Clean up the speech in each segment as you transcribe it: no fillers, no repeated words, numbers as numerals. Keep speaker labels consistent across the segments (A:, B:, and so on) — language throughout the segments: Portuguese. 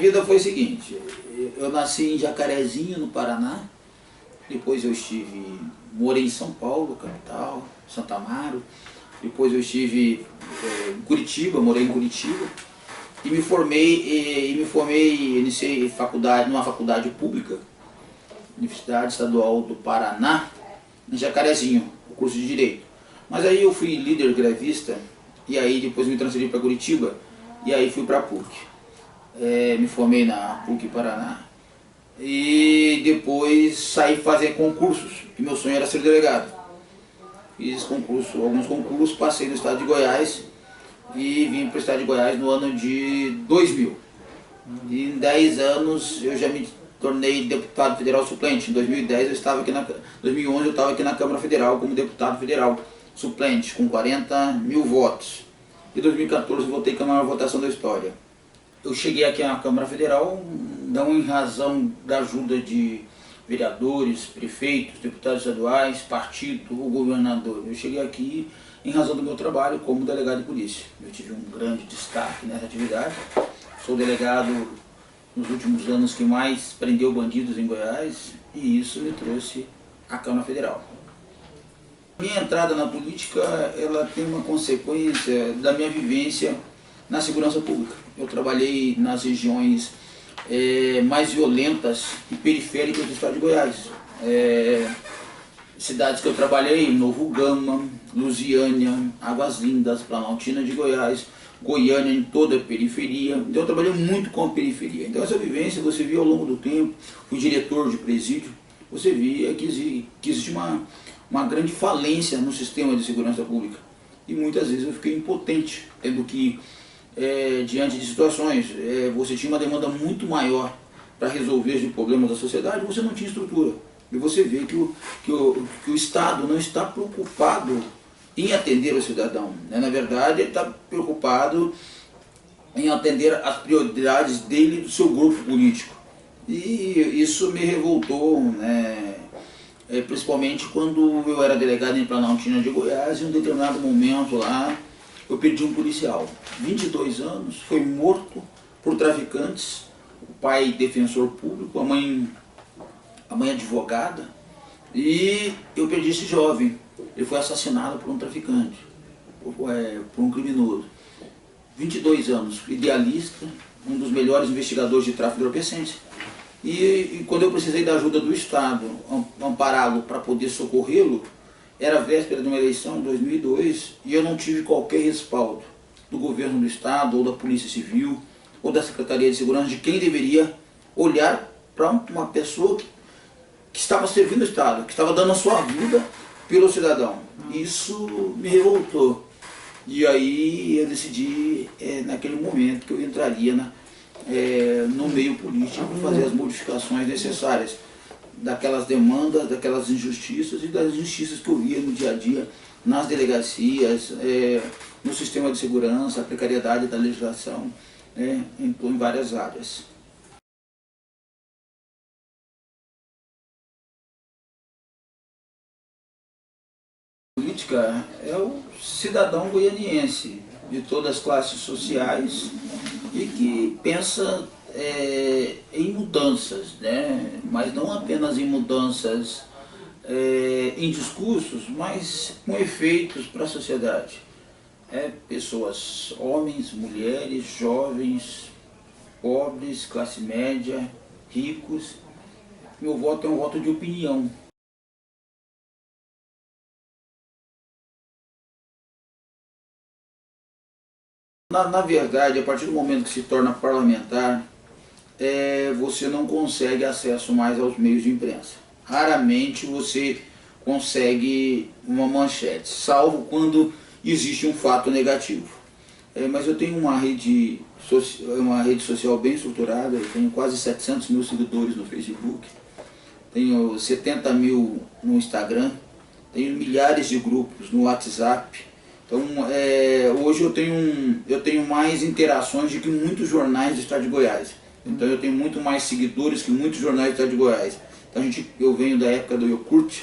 A: vida foi o seguinte, eu nasci em Jacarezinho, no Paraná, depois eu morei em São Paulo, capital, Santo Amaro, depois eu estive em Curitiba, morei em Curitiba, e iniciei faculdade, numa faculdade pública, Universidade Estadual do Paraná, em Jacarezinho, o curso de Direito. Mas aí eu fui líder grevista, e aí depois me transferi para Curitiba, e aí fui para a PUC. Me formei na PUC Paraná, e depois saí fazer concursos, que meu sonho era ser delegado. Fiz alguns concursos, passei no estado de Goiás, e vim para o estado de Goiás no ano de 2000. E em 10 anos eu já me tornei deputado federal suplente. Em 2011 eu estava aqui na Câmara Federal como deputado federal suplente, com 40 mil votos. Em 2014 eu votei com a maior votação da história. Eu cheguei aqui na Câmara Federal não em razão da ajuda de vereadores, prefeitos, deputados estaduais, partido ou governador. Eu cheguei aqui em razão do meu trabalho como delegado de polícia. Eu tive um grande destaque nessa atividade. Sou delegado nos últimos anos que mais prendeu bandidos em Goiás, e isso me trouxe à Câmara Federal. Minha entrada na política, ela tem uma consequência da minha vivência na segurança pública. Eu trabalhei nas regiões mais violentas e periféricas do estado de Goiás. Cidades que eu trabalhei: Novo Gama, Lusiânia, Águas Lindas, Planaltina de Goiás, Goiânia em toda a periferia. Então eu trabalhei muito com a periferia. Então essa vivência você via ao longo do tempo. Fui diretor de presídio. Você via que existe uma grande falência no sistema de segurança pública. E muitas vezes eu fiquei impotente, tendo que, diante de situações, você tinha uma demanda muito maior para resolver os problemas da sociedade, você não tinha estrutura. E você vê que o Estado não está preocupado em atender o cidadão. Na verdade, ele está preocupado em atender as prioridades dele e do seu grupo político. E isso me revoltou, né? Principalmente quando eu era delegado em Planaltina de Goiás, e em um determinado momento lá, eu perdi um policial. 22 anos, foi morto por traficantes, o pai defensor público, a mãe advogada, e eu perdi esse jovem. Ele foi assassinado por um traficante, por um criminoso. 22 anos, idealista, um dos melhores investigadores de tráfico de entorpecentes. E quando eu precisei da ajuda do Estado, ampará-lo para poder socorrê-lo, era véspera de uma eleição em 2002, e eu não tive qualquer respaldo do governo do Estado, ou da Polícia Civil, ou da Secretaria de Segurança, de quem deveria olhar para uma pessoa que estava servindo o Estado, que estava dando a sua vida pelo cidadão. Isso me revoltou. E aí eu decidi, naquele momento, que eu entraria no meio político, fazer as modificações necessárias daquelas demandas, daquelas injustiças e das injustiças que eu via no dia a dia, nas delegacias, no sistema de segurança, a precariedade da legislação, em várias áreas. A política é o cidadão goianiense, de todas as classes sociais, e que pensa em mudanças, né? Mas não apenas em mudanças em discursos, mas com efeitos para a sociedade. Pessoas, homens, mulheres, jovens, pobres, classe média, ricos. Meu voto é um voto de opinião. Na verdade, a partir do momento que se torna parlamentar, você não consegue acesso mais aos meios de imprensa. Raramente você consegue uma manchete, salvo quando existe um fato negativo. Mas eu tenho uma rede social bem estruturada, eu tenho quase 700 mil seguidores no Facebook, tenho 70 mil no Instagram, tenho milhares de grupos no WhatsApp. Então, hoje eu tenho mais interações do que muitos jornais do estado de Goiás. Então eu tenho muito mais seguidores que muitos jornais do estado de Goiás. Então eu venho da época do Yogurt,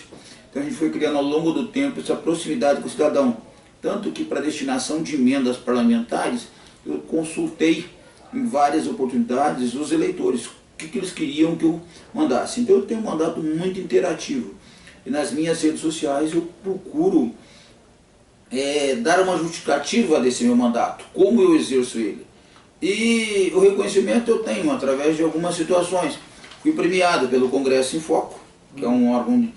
A: então a gente foi criando ao longo do tempo essa proximidade com o cidadão. Tanto que para destinação de emendas parlamentares, eu consultei em várias oportunidades os eleitores, o que eles queriam que eu mandasse. Então eu tenho um mandato muito interativo. E nas minhas redes sociais eu procuro dar uma justificativa desse meu mandato, como eu exerço ele. E o reconhecimento eu tenho através de algumas situações. Fui premiado pelo Congresso em Foco, que é um órgão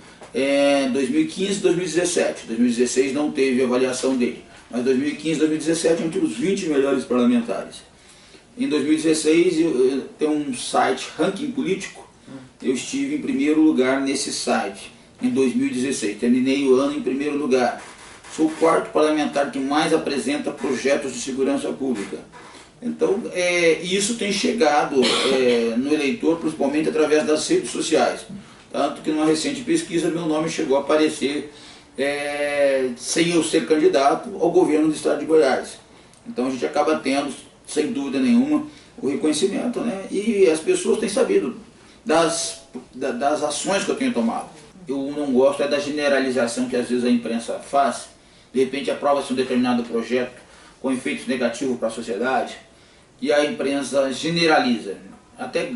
A: 2015 e 2017. 2016 não teve avaliação dele, mas 2015 e 2017 entre os 20 melhores parlamentares. Em 2016 tem um site Ranking Político, eu estive em primeiro lugar nesse site. Em 2016, terminei o ano em primeiro lugar. Sou o quarto parlamentar que mais apresenta projetos de segurança pública. Então, isso tem chegado no eleitor, principalmente através das redes sociais. Tanto que numa recente pesquisa meu nome chegou a aparecer sem eu ser candidato ao governo do estado de Goiás. Então a gente acaba tendo, sem dúvida nenhuma, o reconhecimento, né? E as pessoas têm sabido das ações que eu tenho tomado. Eu não gosto da generalização que às vezes a imprensa faz. De repente aprova-se um determinado projeto com efeitos negativos para a sociedade e a imprensa generaliza. Até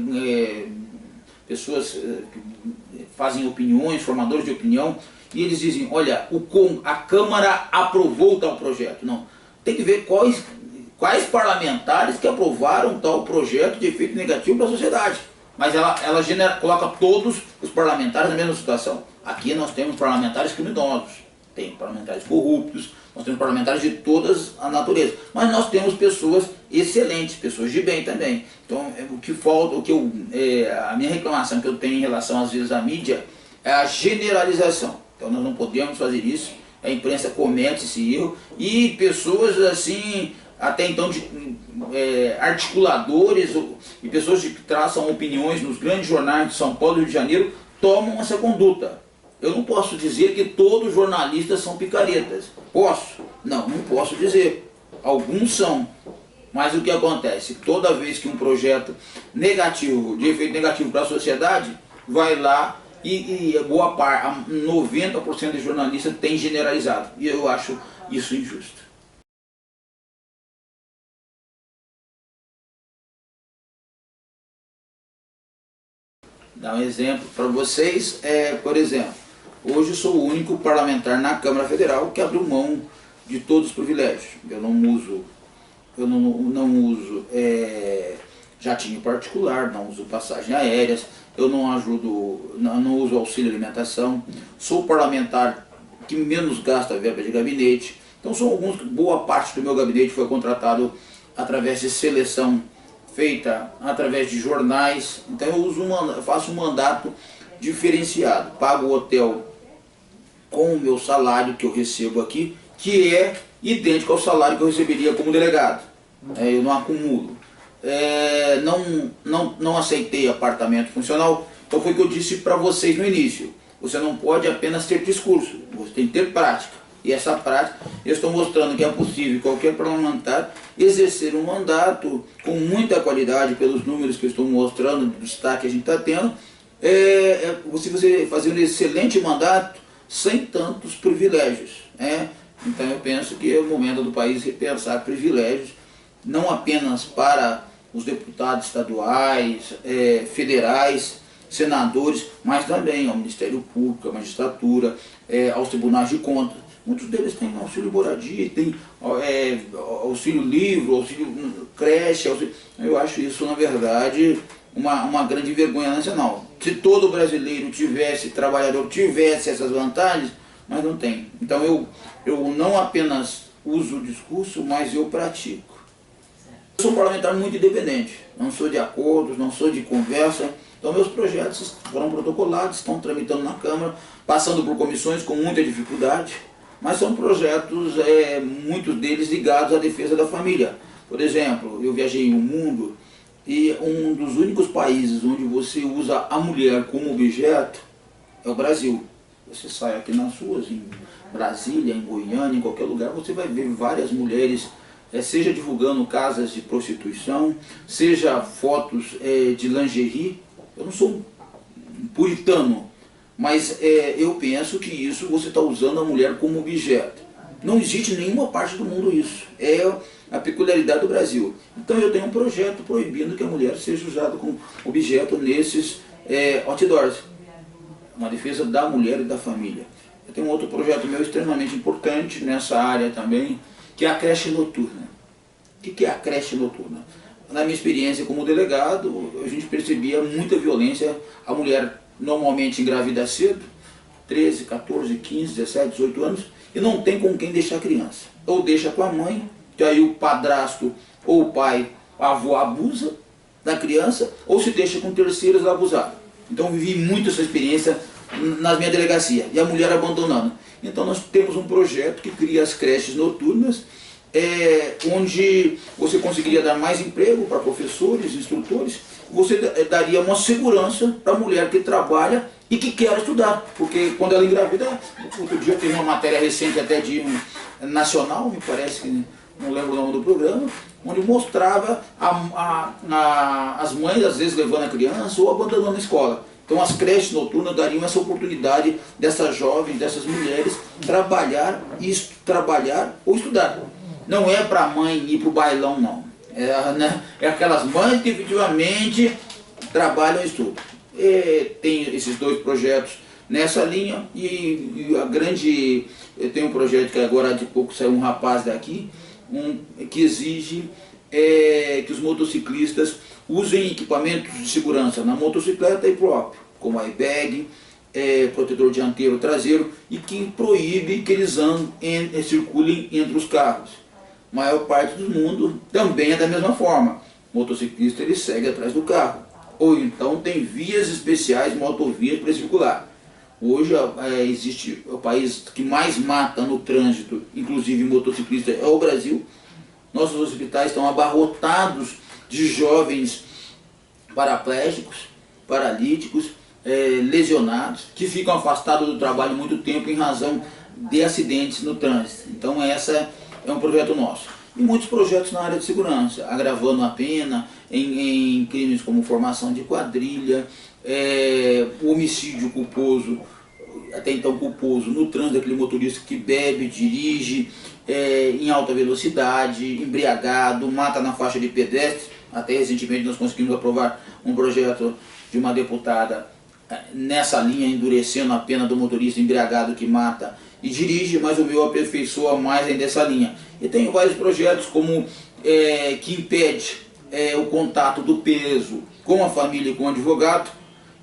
A: pessoas que fazem opiniões, formadores de opinião, e eles dizem, olha, a Câmara aprovou tal projeto. Não, tem que ver quais parlamentares que aprovaram tal projeto de efeito negativo para a sociedade. Mas ela coloca todos os parlamentares na mesma situação. Aqui nós temos parlamentares criminosos, tem parlamentares corruptos, nós temos parlamentares de todas a natureza. Mas nós temos pessoas excelentes, pessoas de bem também. Então o que falta, a minha reclamação que eu tenho em relação às vezes à mídia é a generalização. Então nós não podemos fazer isso, a imprensa comete esse erro e pessoas assim, até então articuladores e pessoas que traçam opiniões nos grandes jornais de São Paulo e Rio de Janeiro tomam essa conduta. Eu não posso dizer que todos os jornalistas são picaretas. Posso? Não posso dizer. Alguns são. Mas o que acontece? Toda vez que um projeto negativo, de efeito negativo para a sociedade, vai lá e boa parte, 90% dos jornalistas tem generalizado. E eu acho isso injusto. Dar um exemplo para vocês, por exemplo, hoje eu sou o único parlamentar na Câmara Federal que abriu mão de todos os privilégios. Eu não uso jatinho particular, não uso passagem aéreas, eu não uso auxílio alimentação, sou o parlamentar que menos gasta verba de gabinete. Então boa parte do meu gabinete foi contratado através de seleção feita através de jornais. Então eu faço um mandato diferenciado, pago o hotel com o meu salário que eu recebo aqui, que é idêntico ao salário que eu receberia como delegado. Eu não acumulo. Não aceitei apartamento funcional, então foi o que eu disse para vocês no início. Você não pode apenas ter discurso, você tem que ter prática. E essa prática, eu estou mostrando que é possível qualquer parlamentar exercer um mandato com muita qualidade, pelos números que eu estou mostrando, do destaque que a gente está tendo, você fazer um excelente mandato sem tantos privilégios. Então eu penso que é o momento do país repensar privilégios, não apenas para os deputados estaduais, federais, senadores, mas também ao Ministério Público, à magistratura, aos tribunais de contas. Muitos deles têm auxílio moradia, têm auxílio livro, auxílio creche. Eu acho isso, na verdade, uma grande vergonha nacional. Se todo brasileiro trabalhador tivesse essas vantagens, mas não tem. Então eu não apenas uso o discurso, mas eu pratico. Eu sou um parlamentar muito independente, não sou de acordos, não sou de conversa. Então meus projetos foram protocolados, estão tramitando na Câmara, passando por comissões com muita dificuldade, mas são projetos, muitos deles ligados à defesa da família. Por exemplo, eu viajei o mundo e um dos únicos países onde você usa a mulher como objeto é o Brasil. Você sai aqui nas ruas, em Brasília, em Goiânia, em qualquer lugar, você vai ver várias mulheres, seja divulgando casas de prostituição, seja fotos de lingerie. Eu não sou um puritano, mas eu penso que isso você está usando a mulher como objeto. Não existe em nenhuma parte do mundo isso. É a peculiaridade do Brasil. Então eu tenho um projeto proibindo que a mulher seja usada como objeto nesses outdoors. Uma defesa da mulher e da família. Eu tenho um outro projeto meu extremamente importante nessa área também, que é a creche noturna. O que é a creche noturna? Na minha experiência como delegado, a gente percebia muita violência. A mulher normalmente engravida cedo, 13, 14, 15, 17, 18 anos, e não tem com quem deixar a criança. Ou deixa com a mãe, que aí o padrasto ou o pai, avô, abusa da criança, ou se deixa com terceiros abusados. Então vivi muito essa experiência na minha delegacia, e a mulher abandonando. Então nós temos um projeto que cria as creches noturnas, onde você conseguiria dar mais emprego para professores, instrutores, você daria uma segurança para a mulher que trabalha e que quer estudar, porque quando ela engravida, outro dia teve uma matéria recente até de nacional, me parece que não lembro o nome do programa, onde mostrava as mães às vezes levando a criança ou abandonando a escola. Então as creches noturnas dariam essa oportunidade dessas jovens, dessas mulheres trabalhar ou estudar. Não é para a mãe ir para o bailão, não. É aquelas mães que efetivamente trabalham e estudam. Tem esses dois projetos nessa linha e a grande... Eu tenho um projeto que agora de pouco saiu um rapaz daqui, que exige que os motociclistas usem equipamentos de segurança na motocicleta e próprio, como airbag, protetor dianteiro traseiro, e que proíbe que eles circulem entre os carros. A maior parte do mundo também é da mesma forma. O motociclista ele segue atrás do carro. Ou então tem vias especiais, motovias para circular. Hoje existe o país que mais mata no trânsito, inclusive motociclista, é o Brasil. Nossos hospitais estão abarrotados de jovens paraplégicos, paralíticos, lesionados, que ficam afastados do trabalho muito tempo em razão de acidentes no trânsito. Então essa é um projeto nosso. E muitos projetos na área de segurança, agravando a pena em crimes como formação de quadrilha, homicídio culposo, até então culposo, no trânsito, aquele motorista que bebe, dirige em alta velocidade, embriagado, mata na faixa de pedestre. Até recentemente nós conseguimos aprovar um projeto de uma deputada nessa linha, endurecendo a pena do motorista embriagado que mata e dirige, mas o meu aperfeiçoa mais ainda essa linha. E tenho vários projetos como que impede o contato do preso com a família e com o advogado,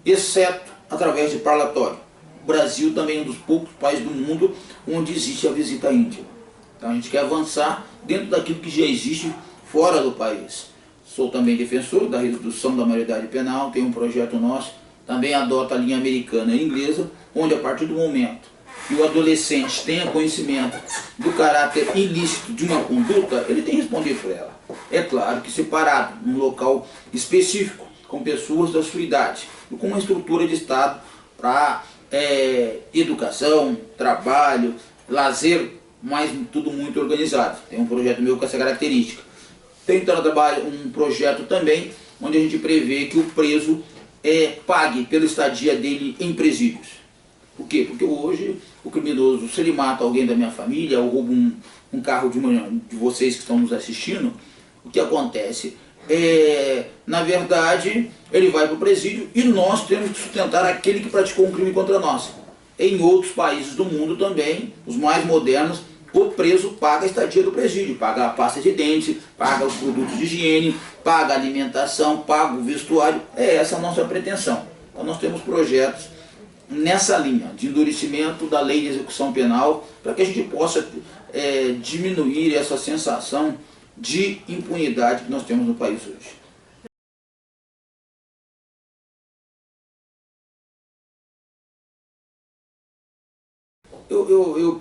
A: exceto através de parlatório. O Brasil também é um dos poucos países do mundo onde existe a visita íntima. Então a gente quer avançar dentro daquilo que já existe fora do país. Sou também defensor da redução da maioridade penal, tem um projeto nosso, também adota a linha americana e inglesa, onde a partir do momento que o adolescente tenha conhecimento do caráter ilícito de uma conduta, ele tem que responder por ela. É claro que separado, num local específico, com pessoas da sua idade, e com uma estrutura de Estado para educação, trabalho, lazer, mas tudo muito organizado. Tem um projeto meu com essa característica. Tem um projeto também, onde a gente prevê que o preso pague pela estadia dele em presídios. Por quê? Porque hoje o criminoso, se ele mata alguém da minha família, ou rouba um carro de vocês que estão nos assistindo, o que acontece? Na verdade, ele vai para o presídio e nós temos que sustentar aquele que praticou um crime contra nós. Em outros países do mundo também, os mais modernos, o preso paga a estadia do presídio, paga a pasta de dente, paga os produtos de higiene, paga a alimentação, paga o vestuário. É essa a nossa pretensão. Então nós temos projetos nessa linha de endurecimento da lei de execução penal, para que a gente possa diminuir essa sensação de impunidade que nós temos no país hoje.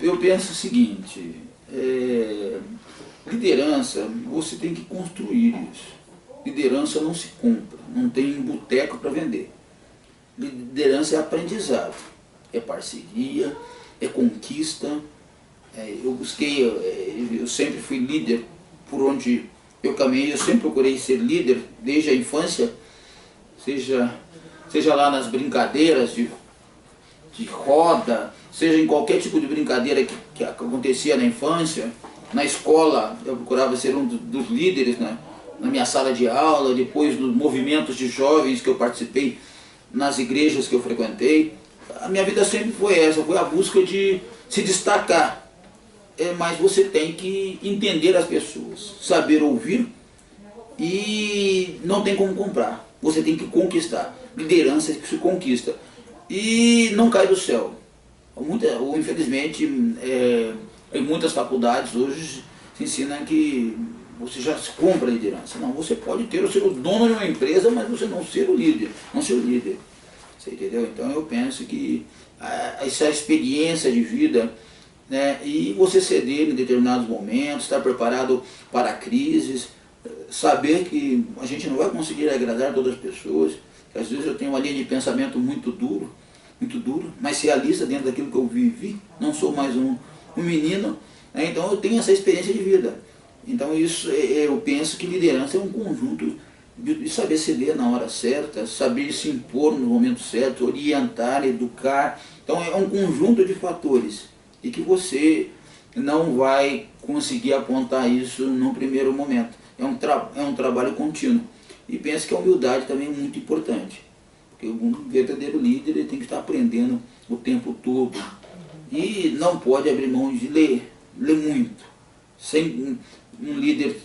A: Eu penso o seguinte, liderança, você tem que construir isso. Liderança não se compra, não tem boteco para vender. Liderança é aprendizado, é parceria, é conquista. Eu sempre fui líder por onde eu caminhei, eu sempre procurei ser líder desde a infância, seja lá nas brincadeiras de de roda, seja em qualquer tipo de brincadeira que acontecia na infância. Na escola eu procurava ser um dos líderes, né? Na minha sala de aula, depois nos movimentos de jovens que eu participei, nas igrejas que eu frequentei. A minha vida sempre foi essa, foi a busca de se destacar. Mas você tem que entender as pessoas, saber ouvir, e não tem como comprar. Você tem que conquistar. Liderança que se conquista. E não cai do céu. Infelizmente, em muitas faculdades hoje se ensina que você já se compra a liderança. Não, você pode ser o dono de uma empresa, mas você não ser o líder. Não ser o líder. Você entendeu? Então eu penso que essa experiência de vida, né, e você ceder em determinados momentos, estar preparado para crises, saber que a gente não vai conseguir agradar todas as pessoas, que às vezes eu tenho uma linha de pensamento muito duro, mas realista dentro daquilo que eu vivi, não sou mais um menino, né, então eu tenho essa experiência de vida. Então isso, eu penso que liderança é um conjunto de saber ceder na hora certa, saber se impor no momento certo, orientar, educar. Então é um conjunto de fatores e que você não vai conseguir apontar isso no primeiro momento. É um trabalho contínuo. E penso que a humildade também é muito importante. Porque um verdadeiro líder ele tem que estar aprendendo o tempo todo. E não pode abrir mão de ler muito. Sem um líder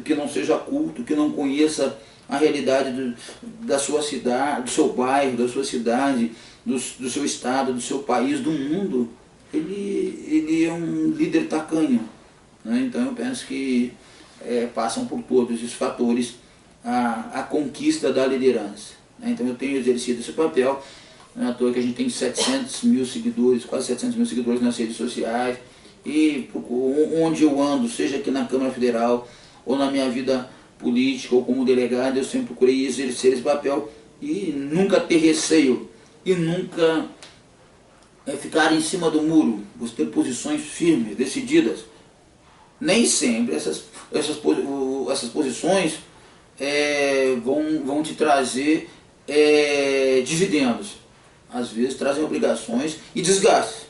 A: que não seja culto, que não conheça a realidade da sua cidade, do seu bairro, da sua cidade, do seu estado, do seu país, do mundo, ele é um líder tacanho, né? Então eu penso que passam por todos esses fatores a conquista da liderança, né? Então eu tenho exercido esse papel, não é à toa que a gente tem 700 mil seguidores, quase 700 mil seguidores nas redes sociais, e onde eu ando, seja aqui na Câmara Federal, ou na minha vida política, ou como delegado, eu sempre procurei exercer esse papel e nunca ter receio, e nunca ficar em cima do muro, você ter posições firmes, decididas. Nem sempre essas posições vão te trazer dividendos. Às vezes trazem obrigações e desgastes,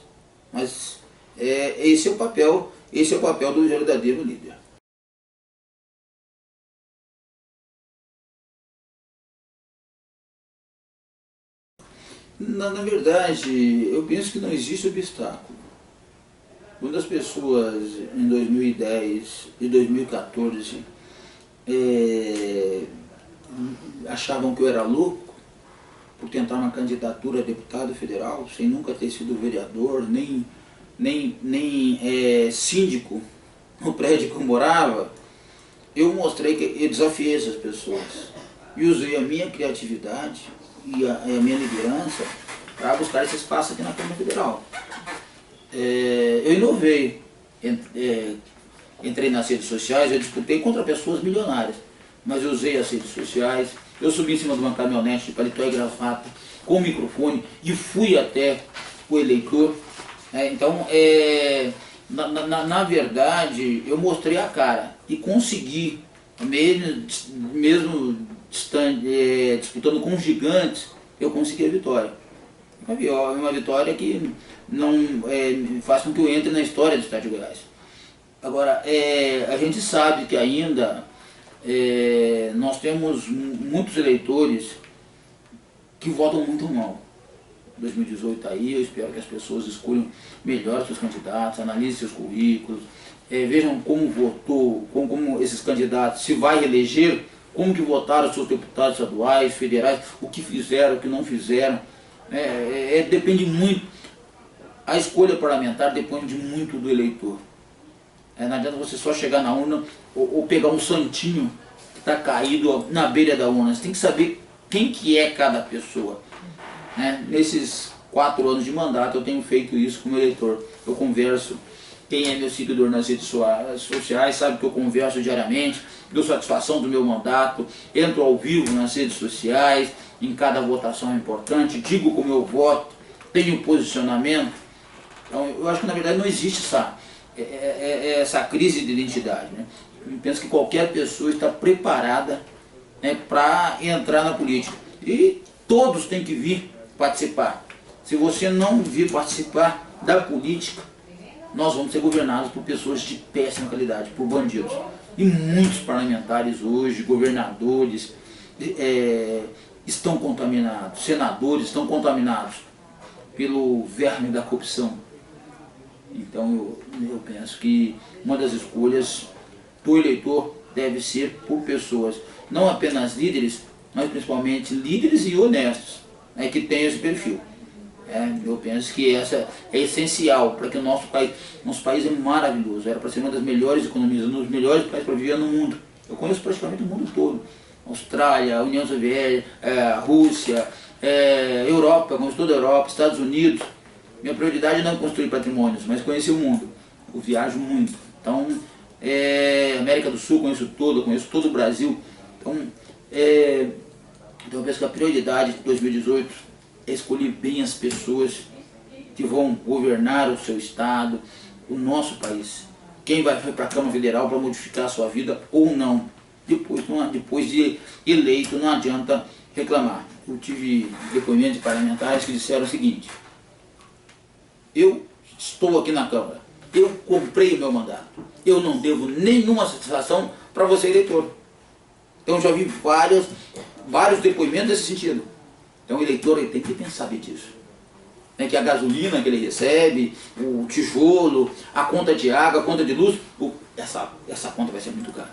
A: mas esse é o papel do verdadeiro líder. Na verdade, eu penso que não existe obstáculo. Quando as pessoas em 2010 e 2014 achavam que eu era louco por tentar uma candidatura a deputado federal, sem nunca ter sido vereador, nem síndico no prédio que eu morava, eu mostrei que eu desafiei essas pessoas e usei a minha criatividade e a minha liderança para buscar esse espaço aqui na Câmara Federal. Eu inovei, entrei nas redes sociais, eu disputei contra pessoas milionárias, mas eu usei as redes sociais, eu subi em cima de uma caminhonete de paletó e gravata, com microfone, e fui até o eleitor. Então, na verdade, eu mostrei a cara e consegui, mesmo disputando com gigantes, eu consegui a vitória. Uma vitória que não faz com que eu entre na história do Estado de Goiás. Agora, a gente sabe que ainda nós temos muitos eleitores que votam muito mal. 2018 está aí, eu espero que as pessoas escolham melhor seus candidatos, analisem seus currículos, vejam como votou, como esses candidatos se vai eleger, como que votaram os seus deputados estaduais, federais, o que fizeram, o que não fizeram. Depende muito, a escolha parlamentar depende muito do eleitor. Não adianta você só chegar na urna ou pegar um santinho que está caído na beira da urna. Você tem que saber quem que é cada pessoa. Nesses 4 anos de mandato eu tenho feito isso como eleitor. Eu converso, quem é meu seguidor nas redes sociais sabe que eu converso diariamente, dou satisfação do meu mandato, entro ao vivo nas redes sociais, em cada votação importante, digo como eu voto, tenho posicionamento. Então eu acho que na verdade não existe essa crise de identidade, né? Eu penso que qualquer pessoa está preparada, para entrar na política. E todos têm que vir participar. Se você não vir participar da política, nós vamos ser governados por pessoas de péssima qualidade, por bandidos. E muitos parlamentares hoje, governadores, estão contaminados, senadores estão contaminados pelo verme da corrupção. Então eu penso que uma das escolhas do eleitor deve ser por pessoas, não apenas líderes, mas principalmente líderes e honestos, né, que tenham esse perfil. Eu penso que essa é essencial para que o nosso país é maravilhoso, era para ser uma das melhores economias, um dos melhores países para viver no mundo. Eu conheço praticamente o mundo todo, Austrália, União Soviética, Rússia, Europa, conheço toda a Europa, Estados Unidos. Minha prioridade não é construir patrimônios, mas conhecer o mundo. Eu viajo muito, então América do Sul conheço todo o Brasil. Então eu penso que a prioridade de 2018 é escolher bem as pessoas que vão governar o seu estado, o nosso país. Quem vai para a Câmara Federal para modificar a sua vida ou não. Depois de eleito, não adianta reclamar. Eu tive depoimentos de parlamentares que disseram o seguinte: eu estou aqui na Câmara, eu comprei o meu mandato, eu não devo nenhuma satisfação para você, eleitor. Então já vi vários depoimentos nesse sentido. Então o eleitor ele tem que pensar disso. Que a gasolina que ele recebe, o tijolo, a conta de água, a conta de luz, essa conta vai ser muito cara.